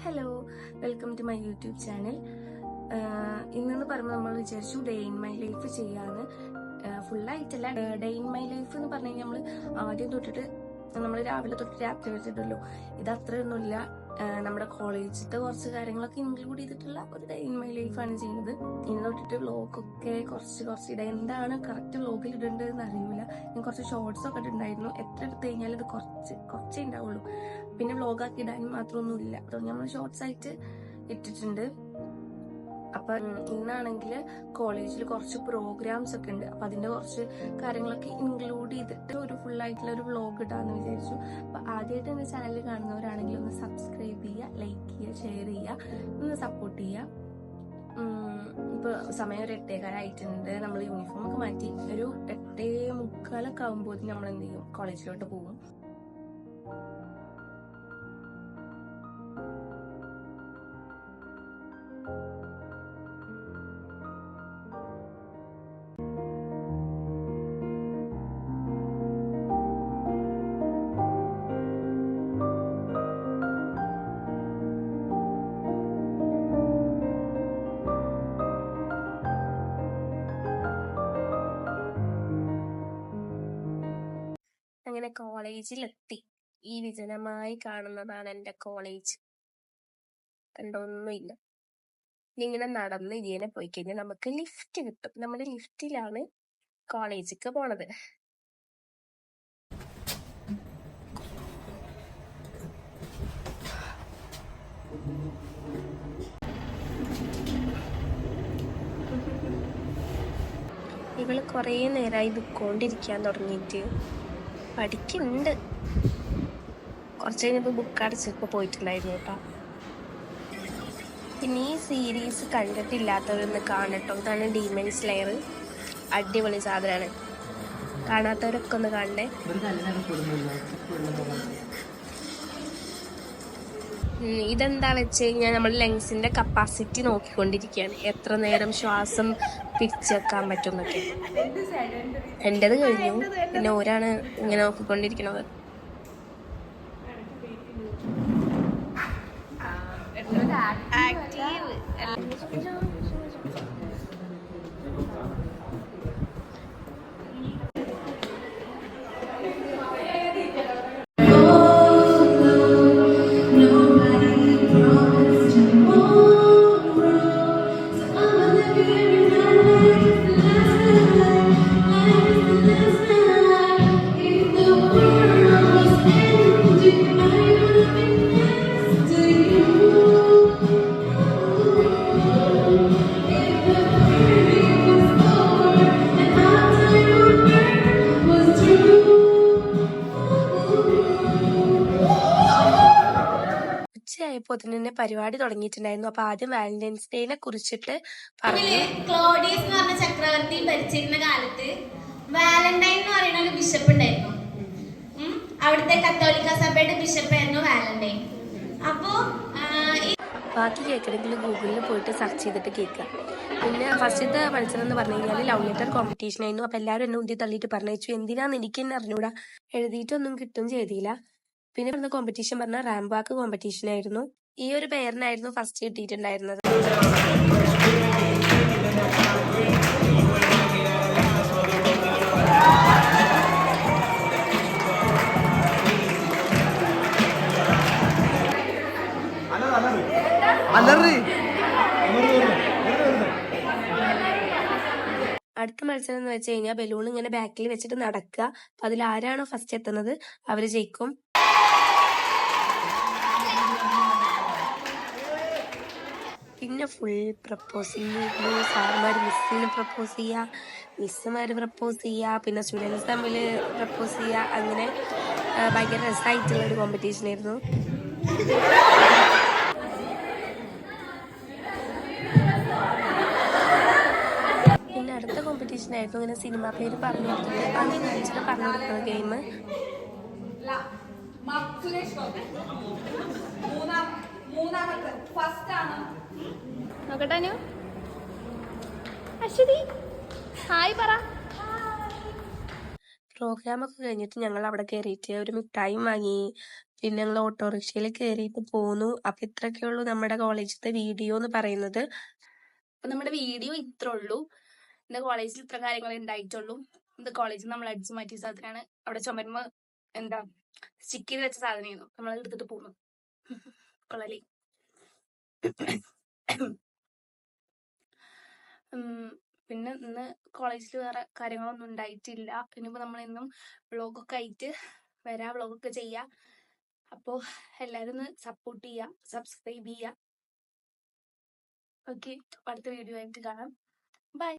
Hello, welcome to my YouTube channel. ഇന്നെന്ന് പറയുമ്പോൾ നമ്മൾ വിചാരിച്ചു ഡേ ഇൻ മൈ ലൈഫ് ചെയ്യാന്ന്. ഫുള്ളായിട്ടല്ല, ഡേ ഇൻ മൈ ലൈഫ് എന്ന് പറഞ്ഞു കഴിഞ്ഞാൽ നമ്മൾ ആദ്യം തൊട്ടിട്ട് നമ്മൾ രാവിലെ തൊട്ട് രാത്രി വെച്ചിട്ടുള്ളൂ. ഇത് അത്രയൊന്നുമില്ല. നമ്മുടെ കോളേജിലത്തെ കുറച്ച് കാര്യങ്ങളൊക്കെ ഇൻക്ലൂഡ് ചെയ്തിട്ടുള്ള ഒരു ഡേ ഇൻ മൈ ലൈഫാണ് ചെയ്യുന്നത്. ഇനി തൊട്ടിട്ട് വ്ളോഗൊക്കെ കുറച്ച് ഇട എന്താണ് കറക്റ്റ് വ്ളോഗിൽ ഇടേണ്ടതെന്ന് അറിയില്ല. ഞാൻ കുറച്ച് ഷോർട്സ് ഒക്കെ ഇട്ടുണ്ടായിരുന്നു. എത്ര എടുത്തു കഴിഞ്ഞാൽ ഇത് കുറച്ചേ ഉണ്ടാവുള്ളൂ. പിന്നെ വ്ളോഗാക്കി ഇടാനും മാത്രമൊന്നുമില്ല. അതുകൊണ്ട് നമ്മൾ ഷോർട്സ് ആയിട്ട് ഇട്ടിട്ടുണ്ട്. അപ്പൊ ഇന്നാണെങ്കിൽ കോളേജിൽ കുറച്ച് പ്രോഗ്രാംസ് ഒക്കെ ഉണ്ട്. അപ്പൊ അതിന്റെ കുറച്ച് കാര്യങ്ങളൊക്കെ ഇൻക്ലൂഡ് ചെയ്തിട്ട് ഒരു ഫുള്ളായിട്ടുള്ള ഒരു വ്ളോഗ് ഇടാന്ന് വിചാരിച്ചു. അപ്പൊ ആദ്യമായിട്ട് എന്റെ ചാനൽ കാണുന്നവരാണെങ്കിൽ ഒന്ന് സബ്സ്ക്രൈബ് ചെയ്യുക, ലൈക്ക് ചെയ്യുക, ഷെയർ ചെയ്യുക, ഒന്ന് സപ്പോർട്ട് ചെയ്യുക. ഇപ്പൊ സമയം ഒരു 8:15 ആയിട്ടുണ്ട്. നമ്മൾ യൂണിഫോം ഒക്കെ മാറ്റി ഒരു 8:45 ആകുമ്പോൾ നമ്മൾ എന്ത് ചെയ്യും, കോളേജിലോട്ട് പോകും. അങ്ങനെ കോളേജിലെത്തി. ഈ വിജനമായി കാണുന്നതാണ് എൻ്റെ കോളേജ്. കണ്ടൊന്നുമില്ല. ഇങ്ങനെ നടന്ന് ഇതിനെ പോയി കഴിഞ്ഞാൽ നമുക്ക് ലിഫ്റ്റ് കിട്ടും. നമ്മുടെ ലിഫ്റ്റിലാണ് കോളേജിലേക്ക് പോണത്. ഇവള് കുറേ നേരമായി നിൽക്കൊണ്ടിരിക്കാൻ തുടങ്ങിയിട്ട്. പഠിക്കുന്നുണ്ട്. കുറച്ച് കഴിഞ്ഞപ്പോൾ ബുക്ക് അടച്ചപ്പോൾ പോയിട്ടുണ്ടായിരുന്നു കേട്ടോ. പിന്നെ ഈ സീരീസ് കണ്ടിട്ടില്ലാത്തവരൊന്ന് കാണട്ടോ. ഇതാണ് ഡീമൺ സ്ലെയർ. അടിപൊളി സാധനമാണ്. കാണാത്തവരൊക്കെ ഒന്ന് കാണണ്ടേ. ഇതെന്താ വെച്ച് കഴിഞ്ഞാൽ നമ്മൾ ലങ്സിന്റെ കപ്പാസിറ്റി നോക്കിക്കൊണ്ടിരിക്കുകയാണ്. എത്ര നേരം ശ്വാസം പിടിച്ചു വെക്കാൻ പറ്റും എന്നൊക്കെ. എൻ്റെത് കഴിഞ്ഞു. പിന്നെ ഓരാണ് ഇങ്ങനെ നോക്കിക്കൊണ്ടിരിക്കണത്. ഉച്ചയായപ്പോ തന്നെ പരിപാടി തുടങ്ങിയിട്ടുണ്ടായിരുന്നു. അപ്പൊ ആദ്യം വാലന്റൈൻസ് ഡേനെ കുറിച്ചിട്ട് പറഞ്ഞു. ക്ലോഡിയസ് എന്ന് പറഞ്ഞ ചക്രവർത്തി ഭരിച്ചിരുന്ന കാലത്ത് വാലന്റൈൻ എന്ന് പറയുന്ന ഒരു ബിഷപ്പ് ഉണ്ടായിരുന്നു. അവിടുത്തെ കത്തോലിക്ക സഭയുടെ ബിഷപ്പായിരുന്നു വാലന്റൈൻ. അപ്പോ ബാക്കി കേൾക്കണമെങ്കിൽ ഗൂഗിളിൽ പോയിട്ട് സെർച്ച് ചെയ്തിട്ട് കേൾക്കുക. പിന്നെ ഫസ്റ്റത്തെ മത്സരം എന്ന് പറഞ്ഞു കഴിഞ്ഞാൽ ലവ് ലെറ്റർ കോമ്പറ്റീഷൻ ആയിരുന്നു. അപ്പൊ എല്ലാവരും എന്നെ ഉന്തി തള്ളിയിട്ട് പറഞ്ഞു, എന്തിനാന്ന് എനിക്ക് തന്നെ അറിഞ്ഞൂടാ, എഴുതിയിട്ടൊന്നും കിട്ടും ചെയ്തില്ല. പിന്നെ പറഞ്ഞ കോമ്പറ്റീഷൻ പറഞ്ഞ റാംബാക്ക് കോമ്പറ്റീഷൻ ആയിരുന്നു. ഈ ഒരു പേരിനായിരുന്നു ഫസ്റ്റ് കിട്ടിയിട്ടുണ്ടായിരുന്നത്. അടുത്ത മത്സരം എന്ന് വെച്ച് കഴിഞ്ഞാൽ ബലൂൺ ഇങ്ങനെ ബാക്കിൽ വെച്ചിട്ട് നടക്കുക. അപ്പൊ അതിൽ ആരാണോ ഫസ്റ്റ് എത്തുന്നത് അവര് ജയിക്കും. പിന്നെ ഫുൾ പ്രപ്പോസിങ്. സാറുമാര് മിസ്സിന് പ്രപ്പോസ് ചെയ്യുക, മിസ്സുമാര് പ്രപ്പോസ് ചെയ്യുക, പിന്നെ സ്റ്റുഡൻസ് തമ്മിൽ പ്രപ്പോസ് ചെയ്യുക. അങ്ങനെ ഭയങ്കര രസമായിട്ടുള്ള ഒരു കോമ്പറ്റീഷൻ ആയിരുന്നു. പിന്നെ അടുത്ത കോമ്പറ്റീഷൻ ആയിരുന്നു ഇങ്ങനെ സിനിമ പേര് പറഞ്ഞു കൊടുത്തിട്ട് അങ്ങനെ അഞ്ചിന് പറഞ്ഞു കൊടുക്കുന്ന ഗെയിം. നോക്കട്ടാനു അശ്വതി ഹായ് പറ. പ്രോഗ്രാമൊക്കെ കഴിഞ്ഞിട്ട് ഞങ്ങൾ അവിടെ കയറിയിട്ട് ഒരു മിഠായും വാങ്ങി, പിന്നെ ഞങ്ങൾ ഓട്ടോറിക്ഷയിൽ കയറിയിട്ട് പോന്നു. അപ്പൊ ഇത്രയൊക്കെ ഉള്ളൂ നമ്മുടെ കോളേജിലത്തെ വീഡിയോ എന്ന് പറയുന്നത്. അപ്പൊ നമ്മുടെ വീഡിയോ ഇത്ര ഉള്ളൂ. എന്റെ കോളേജിൽ ഇത്ര കാര്യങ്ങളെ ഉണ്ടായിട്ടുള്ളൂ. ഇത് കോളേജിൽ നമ്മൾ അടിച്ചു മാറ്റിയ സാധനമാണ്. അവിടെ ചുമരുമ്പോ എന്താ സ്റ്റിക്ക് ചെയ്ത് വെച്ച സാധനമായിരുന്നു, നമ്മൾ എടുത്തിട്ട് പോന്നു. കൊള്ളാലേ. പിന്നെ ഇന്ന് കോളേജിൽ വേറെ കാര്യങ്ങളൊന്നും ഉണ്ടായിട്ടില്ല. ഇനിയിപ്പോൾ നമ്മളെന്നും വ്ളോഗൊക്കെ ആയിട്ട് വരാം, വ്ളോഗൊക്കെ ചെയ്യാം. അപ്പോൾ എല്ലാവരും ഒന്ന് സപ്പോർട്ട് ചെയ്യുക, സബ്സ്ക്രൈബ് ചെയ്യുക. ഓക്കെ, അടുത്ത വീഡിയോ ആയിട്ട് കാണാം. ബൈ.